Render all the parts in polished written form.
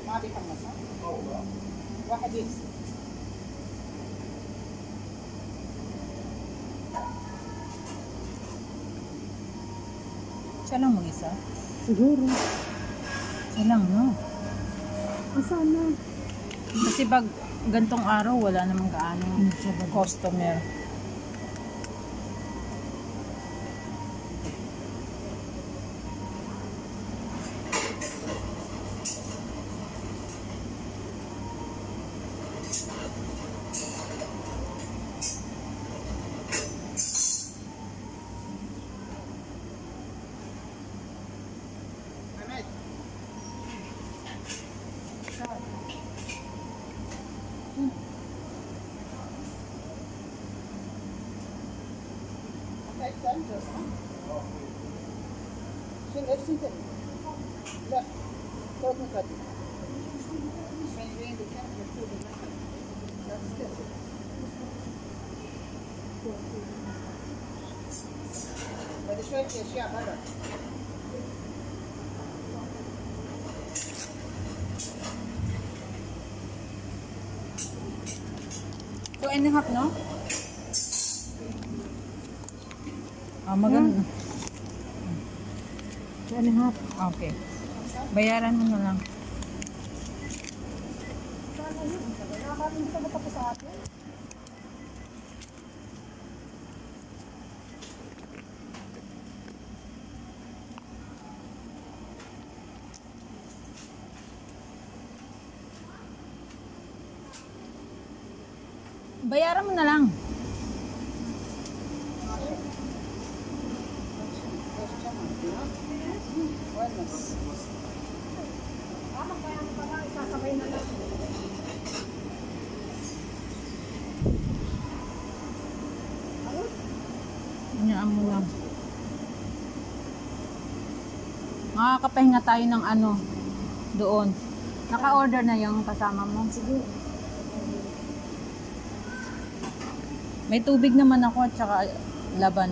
Mati pang nasa? Oo. Bakit din? Siya lang mag-isa? Siguro. Siya lang, no? Asan na? Kasi pag gantong araw, wala namang gaano customer. لا صوت مقدم بعد شوية في أشياء برا So, and a half, no? Ah, maganda. 2 and a half. Okay. Bayaran mo na lang. Sana yun. Nakakaroon ka matapos sa atin. Bayaran mo na lang. Isasabay na lang. Inyaan mo lang. Makakapahinga tayo ng ano doon. Naka-order na yung kasama mo. Sige. May tubig naman ako at saka laban.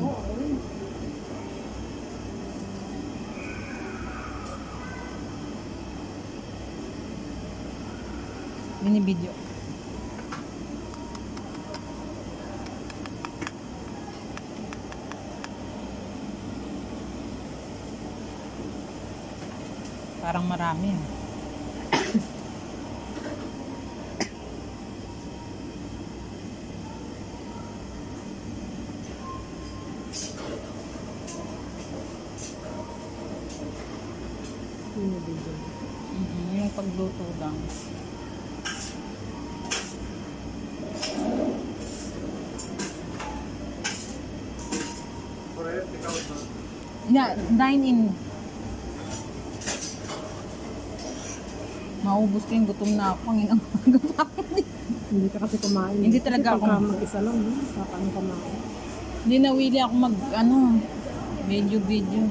Binibidyo. Parang marami. Binibidyo. Yung pagluto lang. Yeah, dine in. Maubos ko yung gutom na ako. Hindi ka kasi kumain. Hindi talaga kasi ako. Mag-isa lang, no? Kakain kumain. Hindi nawili ako mag, video.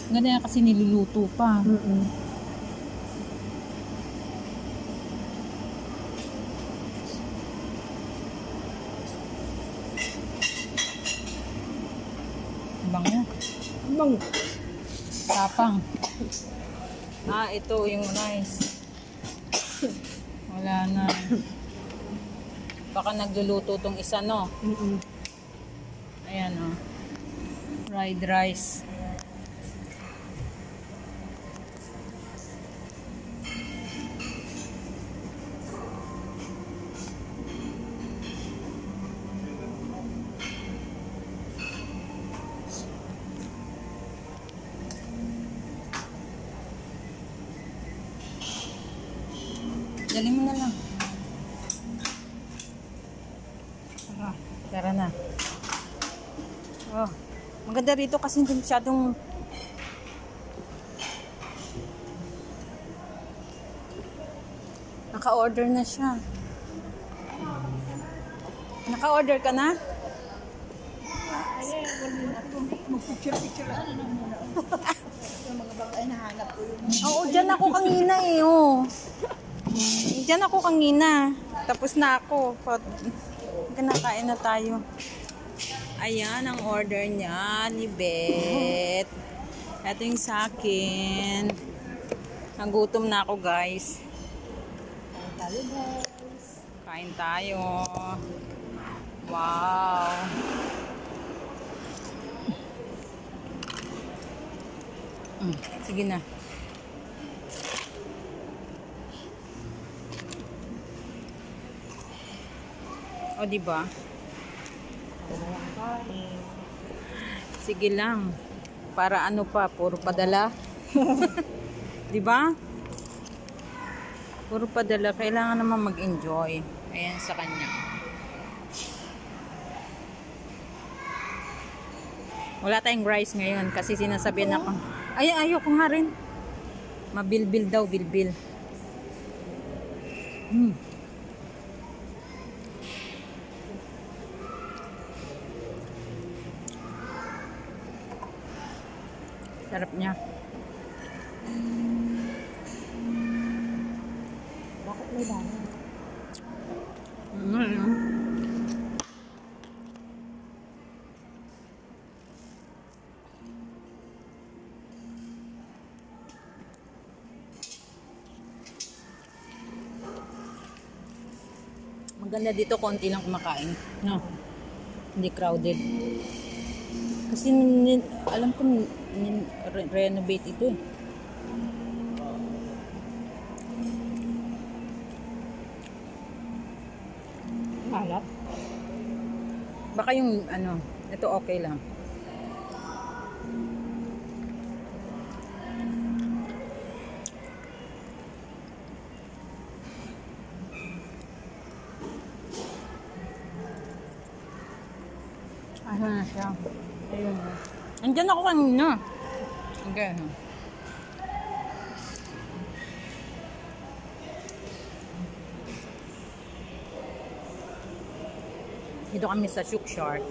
Ganyan kasi niluluto pa. Bango. Bang. Tapang. Ito yung rice. Wala na. Baka nagluluto tong isa, no? Ayan, oh. Fried rice. Dali mo na lang. Tara na. Oh, maganda rito kasi hindi masyadong naka-order na siya. Naka-order ka na? Mag-picture lang. Yung mga bagay nahanap ko yun. Oo, dyan ako kanina eh. Oh. Diyan ako kanina. Tapos na ako. Kinakain na tayo. Ayan ang order niya ni Beth. Ito yung sa akin. Nagutom na ako, guys. Tayo guys. Kain tayo. Wow. Sige na. O, diba? Sige lang. Para ano pa, puro padala. Diba? Puro padala. Kailangan naman mag-enjoy. Ayan sa kanya. Wala tayong rice ngayon kasi sinasabihan ako. Ay, ayoko nga rin. Mabilbil daw, bilbil. Sarap niya. Bakit may dami? Maganda dito, konti lang kumakain. No. Hindi crowded. Kasi alam ko renovate ito eh. Halap. Baka yung ano, ito okay lang. Ano na siya? Ayun na. Andyan ako kanina. Okay. Dito kami sa Shook Shark.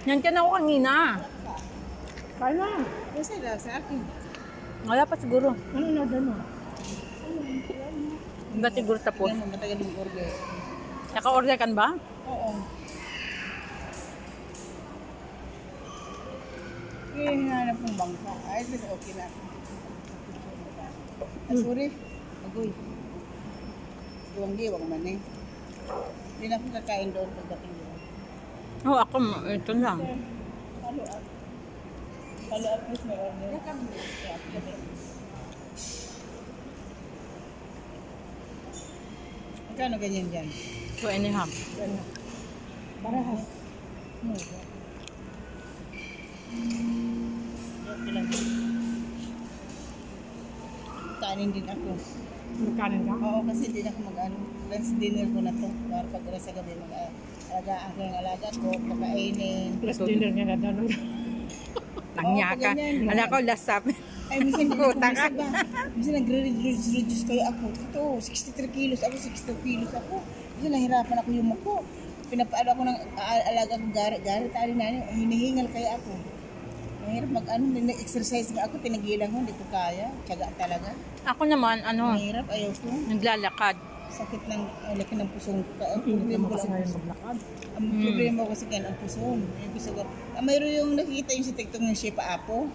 Nandiyan ako kanina. Kaya na. Kasi sa akin. Wala pa siguro. Ano na doon mo? Hindi ba siguro tapos? Matagal yung order. Naka-order kan ba? Oo. Hinahanap ng bangka. Ay, okay na. Sorry. Agoy. Diwang-diwang man eh. Hindi na ako kakain doon pagdating doon. Oh, ako, ito lang. Follow up please, may order. Magkano ganyan dyan? 2.5. Barahas. Okay lang. Kanin din ako. Kanin ka? Oo, kasi din ako mag-ano. Lunch dinner ko na to. Para pag sa gabi mag-alagaan ko yung alaga ko, kakainin. Plus dinner nga na doon. Tangya ka. Alam ko, last up. Ay, minsan hindi ko minsan ba? Minsan nagre-reduce kayo ako. Ito, 63 kilos ako, 62 kilos ako. Minsan nahirapan ako yung muko. Pinapaano ako ng alaga ko gari-gari. Tali na yun, hinihingal kayo ako. Mahirap mag-ano, exercise nga ako, tinagilan ko, hindi ko kaya. Tiyaga talaga. Ako naman, Mahirap, ayaw ko. naglalakad. Sakit ng laki ng pusong ko. Hindi mo kasi ngayon maglakad. Ang problema ko kasi kaya ang puson. Yung gusto ko. Mayroon yung nakikita yung sa TikTok ng Shepa Apo.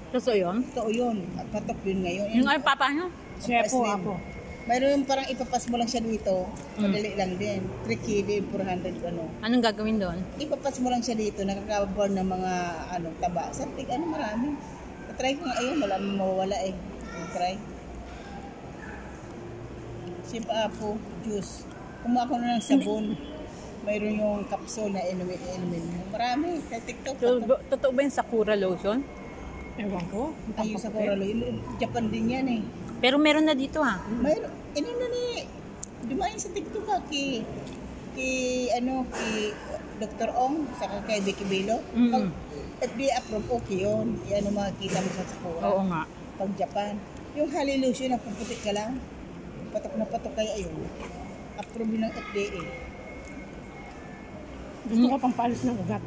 Totoo yun? Totoo yun. Patok yun ngayon. Yung ay papa nyo? Shepa Apo. Mayroon yung parang ipapas mo lang siya dito. Madali lang din. 3 kg, 400 ano. Anong gagawin doon? Ipapas mo lang siya dito. Nakaka-burn ng mga taba. Santig, marami. Try ko nga ayun. Wala mawawala eh. Try. Shepa Apo, juice. Kumuha ko na ng sabon. Mayroon yung capsule na inumin. Marami. Sa TikTok. Totoo ba yung Sakura lotion? Ewan ko. Ay, yung Sakura lotion. Japan din yan eh. Pero meron na dito ha. Mayroon. Ano na ni. Dumain sa TikTok ka. Ki Dr. Ong, saka kay Vicky Bello. Pag FDA approve, okay yun. Yan ang makikita mo sa Sakura. Oo nga. Pag Japan. Yung Halilution, na puputik ka lang. Patok na patok kaya yun. Approve yun ng FDA. Gusto ko pang palis ng ugat.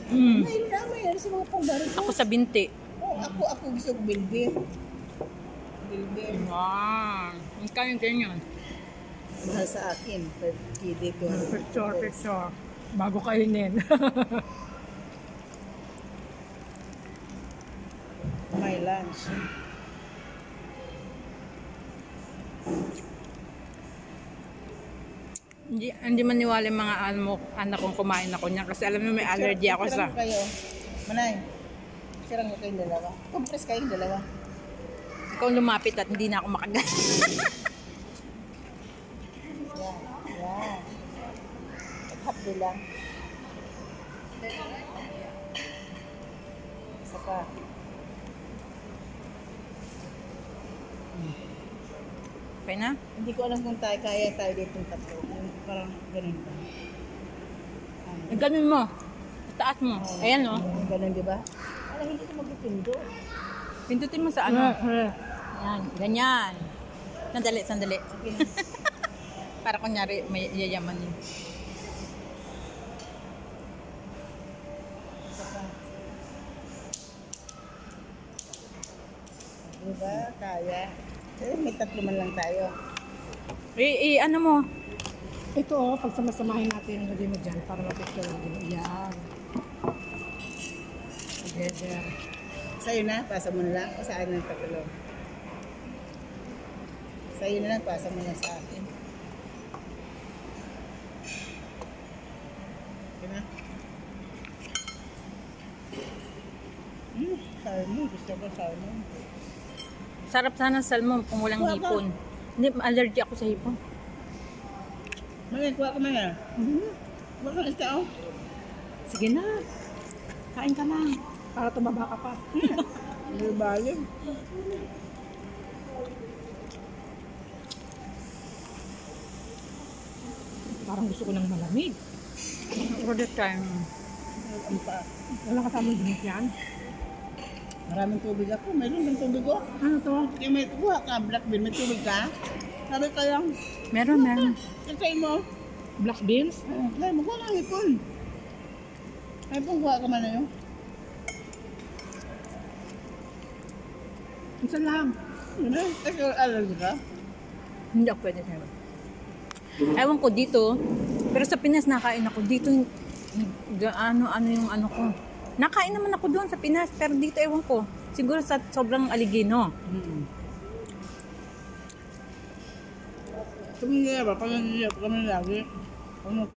Mayroon sa mga pangbaril ko. Ako sa binti. Oh, ako gusto ko bilbil. Bilbil. Wow. Ang kaya ganyan. Mahal sa akin. Per kidi ko. Picture. Bago kainin. My lunch. Hindi maniwala yung mga anak kong kumain ako niyan kasi alam mo may allergy ako sa... Picturean ko kayo. Manay. Picturean ko kayong dalawa. Compress kayong dalawa. Ikaw lumapit at hindi na ako makagat. Yan. Hapdo lang. Isa pa. Okay na? Hindi ko alam kung kaya tayo dito tatlo. Yung parang ganun ba? Ganun mo. Taas mo. Ayan o. Ganun, di ba? Alam, hindi ko magpipindot. Pindutin mo sa ano. Ayan. Ganyan. Sandali. Okay na. Para kunyari may yayaman yun. Isa pa. Diba? Kaya. May tatlo man lang tayo. Ano mo? Ito, pag samasamahin natin, lagay mo dyan para mapicture mo. Yan. Together. Sa'yo na, pasa mo na lang. O saan ng tatlo? Sa'yo na lang, pasa mo na sa akin. Okay na? Salmon. Gusto ko salmon. Sarap sana salmon kung walang Kuha ka. hipon. Hindi, allergy ako sa hipon. Manay, kuha ka man na. Kuha ka isa, oh. Sige na. Kain ka na. Para tumaba ka pa. May balim. Parang gusto ko ng malamig. For the time. Wala kasama drink yan. Maraming tubig ako. Mayroon ng tubig ko. Ano to? Kaya may kuha ka, black bean. May tubig ka? Sabi ka lang. Meron. Katay mo. Black beans? Kaya mo, kuha ka ng hipon. Ay, kung kuha ka man na yun. Isa lang. Yun na. Kasi allergy ka. Hindi ako pwede sa'yo. Ewan ko dito. Pero sa Pinas nakain ako. Dito, ano yung ano ko. Nakain naman ako doon sa Pinas. Pero dito ewan ko. Siguro sa sobrang aligino. Tumingin ba? Pag nangyayap kami lagi. Ano?